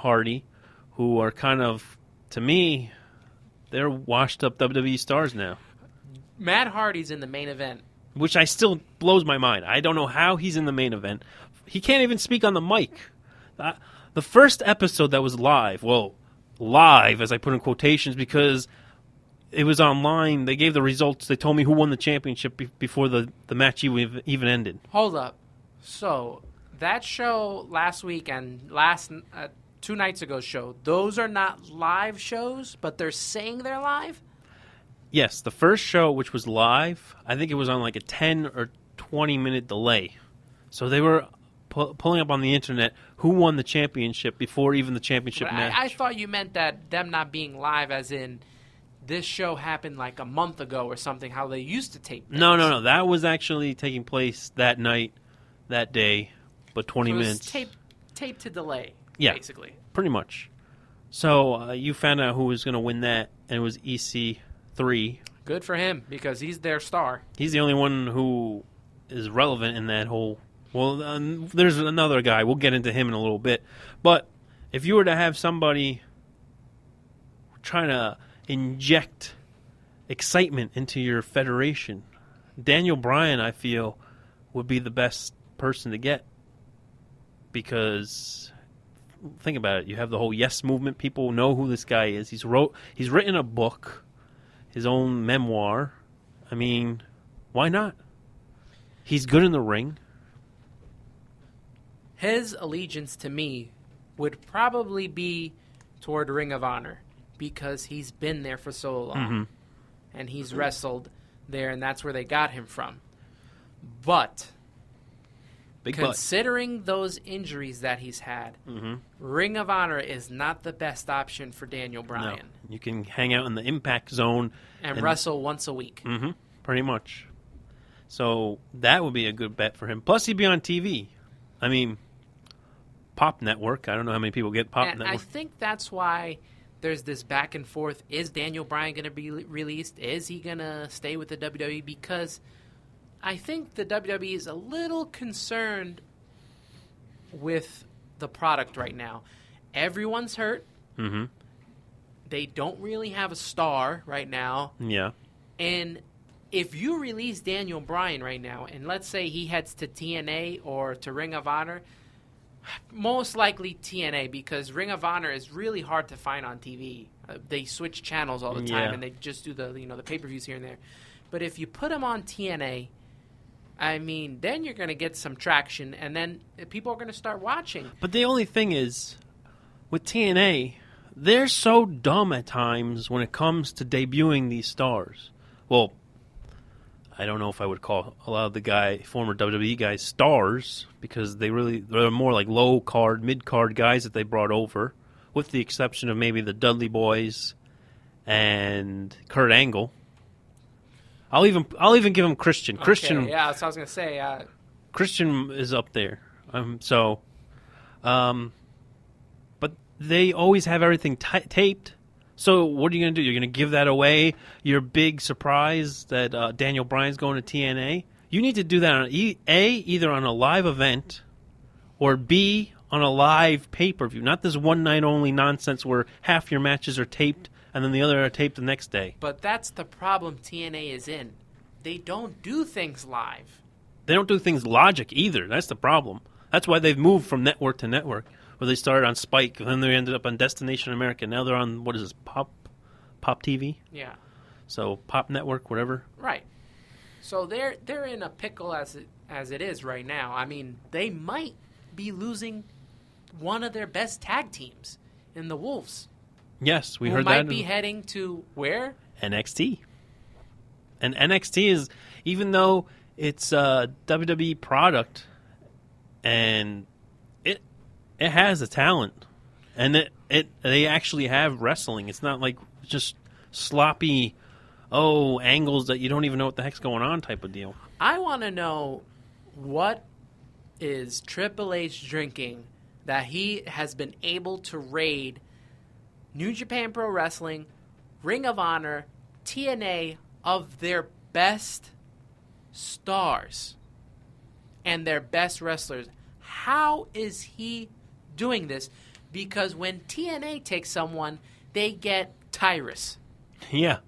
Hardy, who are kind of, to me, they're washed-up WWE stars now. Matt Hardy's in the main event. Which I still blows my mind. I don't know how he's in the main event. He can't even speak on the mic. The first episode that was live, well, live, as I put in quotations, because it was online. They gave the results. They told me who won the championship before the match even ended. Hold up. So, that show last week and 2 nights ago's show, those are not live shows, but they're saying they're live? Yes, the first show, which was live, I think it was on like a 10 or 20-minute delay. So they were pulling up on the internet who won the championship before even the championship match. I thought you meant that them not being live as in this show happened like a month ago or something, how they used to tape things. No. That was actually taking place that night, that day, but 20 minutes. Tape to delay, yeah, basically. Pretty much. So you found out who was going to win that, and it was EC3. Good for him, because he's their star. He's the only one who is relevant in that whole... Well, there's another guy. We'll get into him in a little bit. But if you were to have somebody trying to inject excitement into your federation, Daniel Bryan, I feel, would be the best person to get. Because, think about it. You have the whole Yes movement. People know who this guy is. He's written a book, his own memoir. I mean, why not? He's good in the ring. His allegiance to me would probably be toward Ring of Honor because he's been there for so long. Mm-hmm. And he's wrestled there, and that's where they got him from. But considering those injuries that he's had, Ring of Honor is not the best option for Daniel Bryan. No. You can hang out in the Impact Zone. And wrestle once a week. Mm-hmm. Pretty much. So that would be a good bet for him. Plus, he'd be on TV. I mean, Pop Network. I don't know how many people get Pop Network. I think that's why there's this back and forth. Is Daniel Bryan going to be released? Is he going to stay with the WWE? Because I think the WWE is a little concerned with the product right now. Everyone's hurt. Mm-hmm. They don't really have a star right now. Yeah. And if you release Daniel Bryan right now, and let's say he heads to TNA or to Ring of Honor, most likely TNA, because Ring of Honor is really hard to find on TV. They switch channels all the time, and they just do the pay-per-views here and there. But if you put him on TNA, I mean, then you're going to get some traction, and then people are going to start watching. But the only thing is, with TNA, they're so dumb at times when it comes to debuting these stars. Well, I don't know if I would call a lot of the former WWE guys stars, because they're more like low card, mid card guys that they brought over, with the exception of maybe the Dudley Boys and Kurt Angle. I'll even give him Christian. Okay, Christian, yeah, that's what I was gonna say. Christian is up there. But they always have everything taped. So what are you going to do? You're going to give that away? Your big surprise that Daniel Bryan's going to TNA? You need to do that on either on a live event, or B, on a live pay-per-view. Not this one-night-only nonsense where half your matches are taped and then the other are taped the next day. But that's the problem TNA is in. They don't do things live. They don't do things logic either. That's the problem. That's why they've moved from network to network. Where they started on Spike, and then they ended up on Destination America. Now they're on, what is this, Pop TV? Yeah. So Pop Network, whatever. Right. So they're in a pickle as it is right now. I mean, they might be losing one of their best tag teams in the Wolves. Yes, we heard who that. might be heading to where? NXT. And NXT is, even though it's a WWE product, and it has a talent, and they actually have wrestling. It's not like just sloppy, angles that you don't even know what the heck's going on type of deal. I want to know what is Triple H drinking that he has been able to raid New Japan Pro Wrestling, Ring of Honor, TNA of their best stars and their best wrestlers. How is he doing this? Because when TNA takes someone, they get Tyrus. Yeah.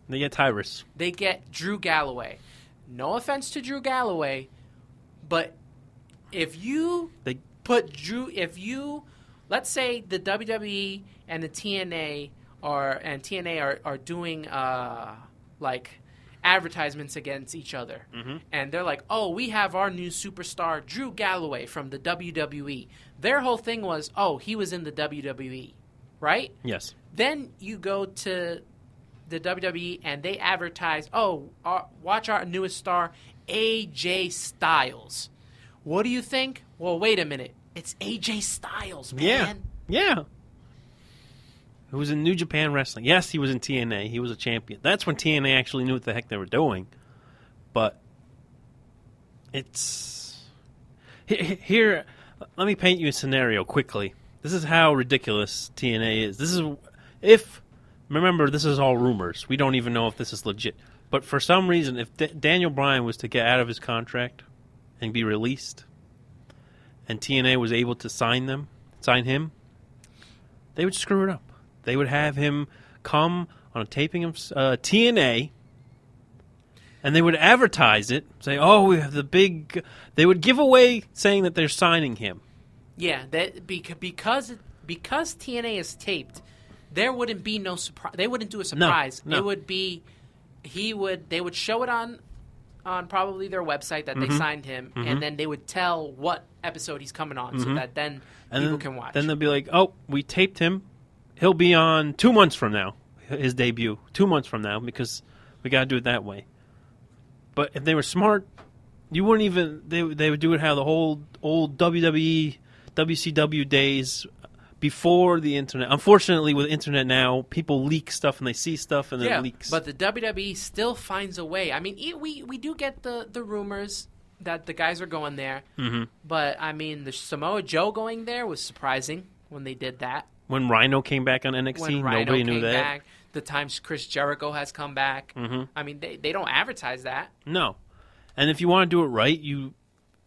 They get Tyrus. They get Drew Galloway. No offense to Drew Galloway, but if you let's say the WWE and the TNA are doing like advertisements against each other, and they're like, oh, we have our new superstar Drew Galloway from the WWE. Their whole thing was, oh, he was in the WWE, right? Yes. Then you go to the WWE and they advertise, oh, watch our newest star, AJ Styles. What do you think? Well, wait a minute. It's AJ Styles, man. Yeah. Who was in New Japan Wrestling. Yes, he was in TNA. He was a champion. That's when TNA actually knew what the heck they were doing. But it's... Here, let me paint you a scenario quickly. This is how ridiculous TNA is. Remember, this is all rumors. We don't even know if this is legit. But for some reason, if Daniel Bryan was to get out of his contract and be released, and TNA was able to sign him, they would screw it up. They would have him come on a taping of TNA, and they would advertise it, say, oh, we have the big... They would give away saying that they're signing him. Yeah, because TNA is taped, there wouldn't be no surprise. They wouldn't do a surprise. No. It would be they would show it on probably their website that they signed him, and then they would tell what episode he's coming on, so that then people can watch. Then they'll be like, oh, we taped him. He'll be on 2 months from now, his debut. 2 months from now, because we got to do it that way. But if they were smart, you wouldn't even... They would do it how the whole old WWE, WCW days... Before the internet. Unfortunately, with internet now, people leak stuff and they see stuff and it leaks. But the WWE still finds a way. I mean, we do get the rumors that the guys are going there. But, I mean, the Samoa Joe going there was surprising when they did that. When Rhino came back on NXT, nobody knew that. Back, the times Chris Jericho has come back. I mean, they don't advertise that. No. And if you want to do it right,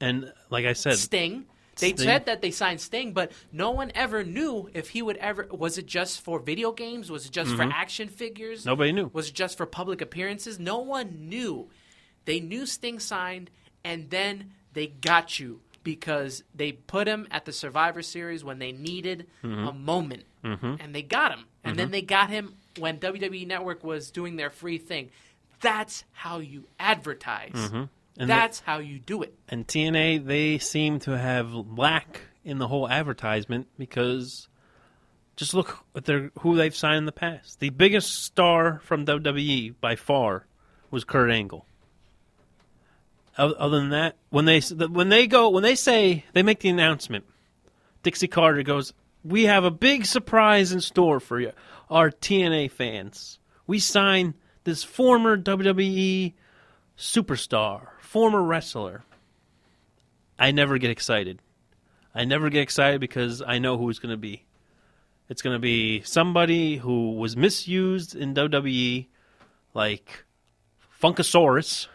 and like I said... Sting. They said that they signed Sting, but no one ever knew if he would ever... Was it just for video games? Was it just for action figures? Nobody knew. Was it just for public appearances? No one knew. They knew Sting signed, and then they got you because they put him at the Survivor Series when they needed a moment, and they got him. And then they got him when WWE Network was doing their free thing. That's how you advertise. And that's how you do it. And TNA, they seem to have lack in the whole advertisement because just look at who they've signed in the past. The biggest star from WWE by far was Kurt Angle. Other than that, when they make the announcement, Dixie Carter goes, "We have a big surprise in store for you, our TNA fans. We signed this former WWE superstar." Former wrestler. I never get excited. Because I know who it's going to be. It's going to be somebody who was misused in WWE, like Funkasaurus,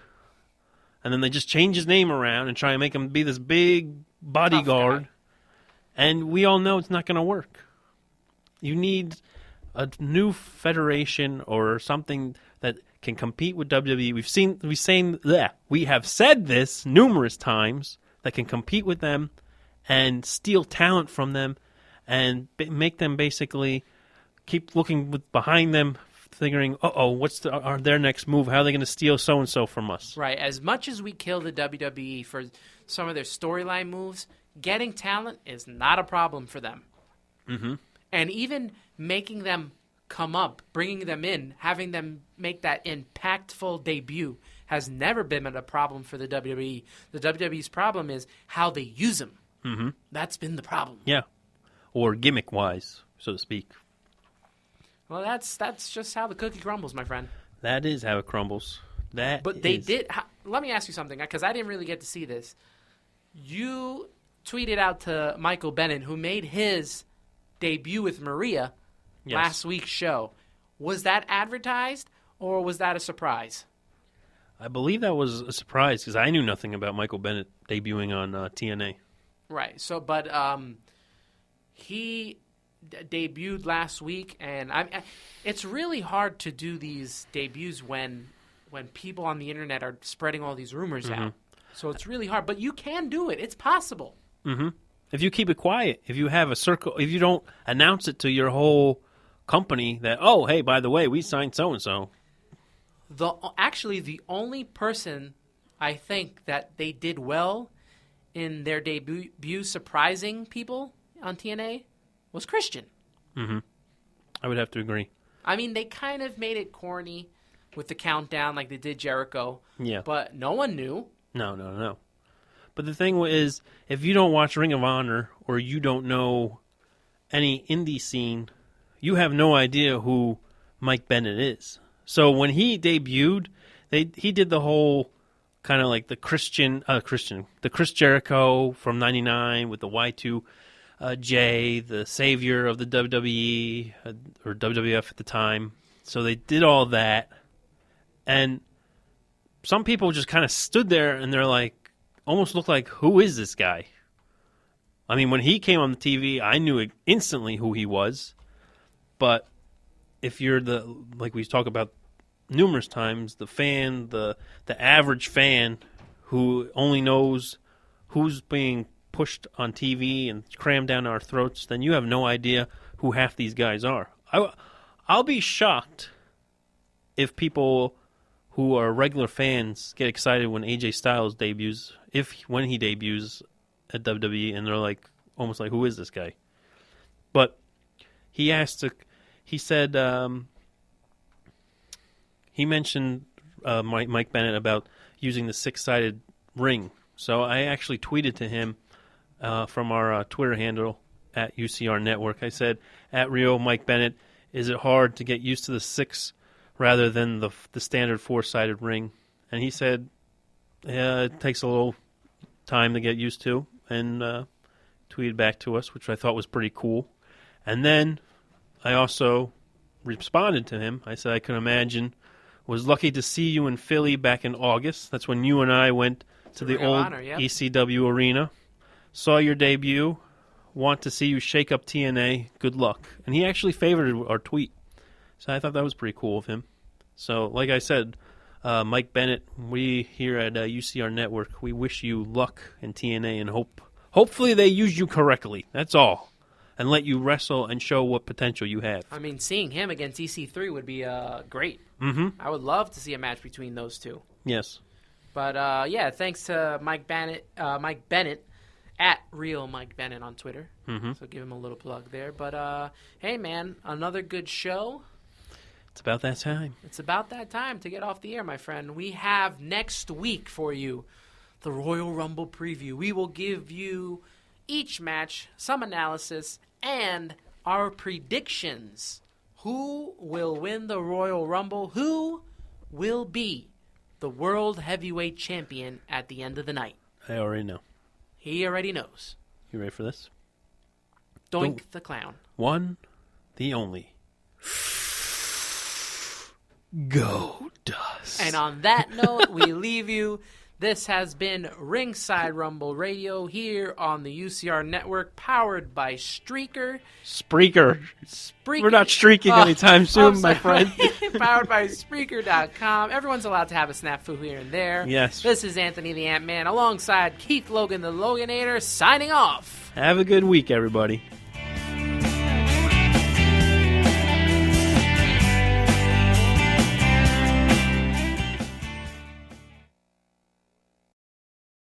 and then they just change his name around and try and make him be this big bodyguard. And we all know it's not going to work. You need a new federation or something that can compete with WWE. We have said this numerous times, that can compete with them and steal talent from them and make them basically keep looking behind them, figuring, what's their next move? How are they going to steal so-and-so from us? Right. As much as we kill the WWE for some of their storyline moves, getting talent is not a problem for them. And even making them come up, bringing them in, having them make that impactful debut has never been a problem for the WWE. The WWE's problem is how they use them. That's been the problem. Yeah. Or gimmick-wise, so to speak. Well, that's just how the cookie crumbles, my friend. That is how it crumbles. But they did... Let me ask you something, because I didn't really get to see this. You tweeted out to Michael Bennett, who made his debut with Maria last week's show. Was that advertised, or was that a surprise? I believe that was a surprise, because I knew nothing about Michael Bennett debuting on TNA. Right. So, but He debuted last week, and it's really hard to do these debuts when people on the internet are spreading all these rumors out. So it's really hard, but you can do it. It's possible. Mm-hmm. If you keep it quiet, if you have a circle, if you don't announce it to your whole company that, oh, hey, by the way, we signed so-and-so. Actually, the only person I think that they did well in their debut surprising people on TNA was Christian. Mm-hmm. I would have to agree. I mean, they kind of made it corny with the countdown like they did Jericho. Yeah. But no one knew. No. But the thing is, if you don't watch Ring of Honor or you don't know any indie scene, you have no idea who Mike Bennett is. So when he debuted, he did the whole kind of like the Chris Jericho from '99 with the Y2J, the savior of the WWE or WWF at the time. So they did all that, and some people just kind of stood there and they're like, almost looked like, who is this guy? I mean, when he came on the TV, I knew instantly who he was. But if you're like we talk about numerous times, the fan, the average fan who only knows who's being pushed on TV and crammed down our throats, then you have no idea who half these guys are. I'll be shocked if people who are regular fans get excited when AJ Styles debuts, when he debuts at WWE, and they're like, almost like, who is this guy? But he said, he mentioned Mike Bennett about using the 6-sided ring. So I actually tweeted to him from our Twitter handle at UCR Network. I said, at Rio Mike Bennett, is it hard to get used to the 6 rather than the standard 4-sided ring? And he said, yeah, it takes a little time to get used to, and tweeted back to us, which I thought was pretty cool. And then I also responded to him. I said I could imagine, was lucky to see you in Philly back in August. That's when you and I went to the old ECW arena. Saw your debut. Want to see you shake up TNA. Good luck. And he actually favorited our tweet. So I thought that was pretty cool of him. So, like I said, Mike Bennett, we here at UCR Network, we wish you luck in TNA and hopefully they use you correctly. That's all. And let you wrestle and show what potential you have. I mean, seeing him against EC3 would be great. Mm-hmm. I would love to see a match between those two. Yes. But, yeah, thanks to Mike Bennett at Real Mike Bennett on Twitter. Mm-hmm. So give him a little plug there. But, hey, man, another good show. It's about that time. It's about that time to get off the air, my friend. We have next week for you the Royal Rumble preview. We will give you each match, some analysis, and our predictions. Who will win the Royal Rumble? Who will be the World Heavyweight Champion at the end of the night? I already know. He already knows. You ready for this? Doink the Clown. One, the only. Go Dust. And on that note, we leave you. This has been Ringside Rumble Radio here on the UCR Network, powered by Streaker. Spreaker. We're not streaking anytime soon, my friend. Powered by Spreaker.com. Everyone's allowed to have a snafu here and there. Yes. This is Anthony the Ant-Man alongside Keith Logan the Loganator signing off. Have a good week, everybody.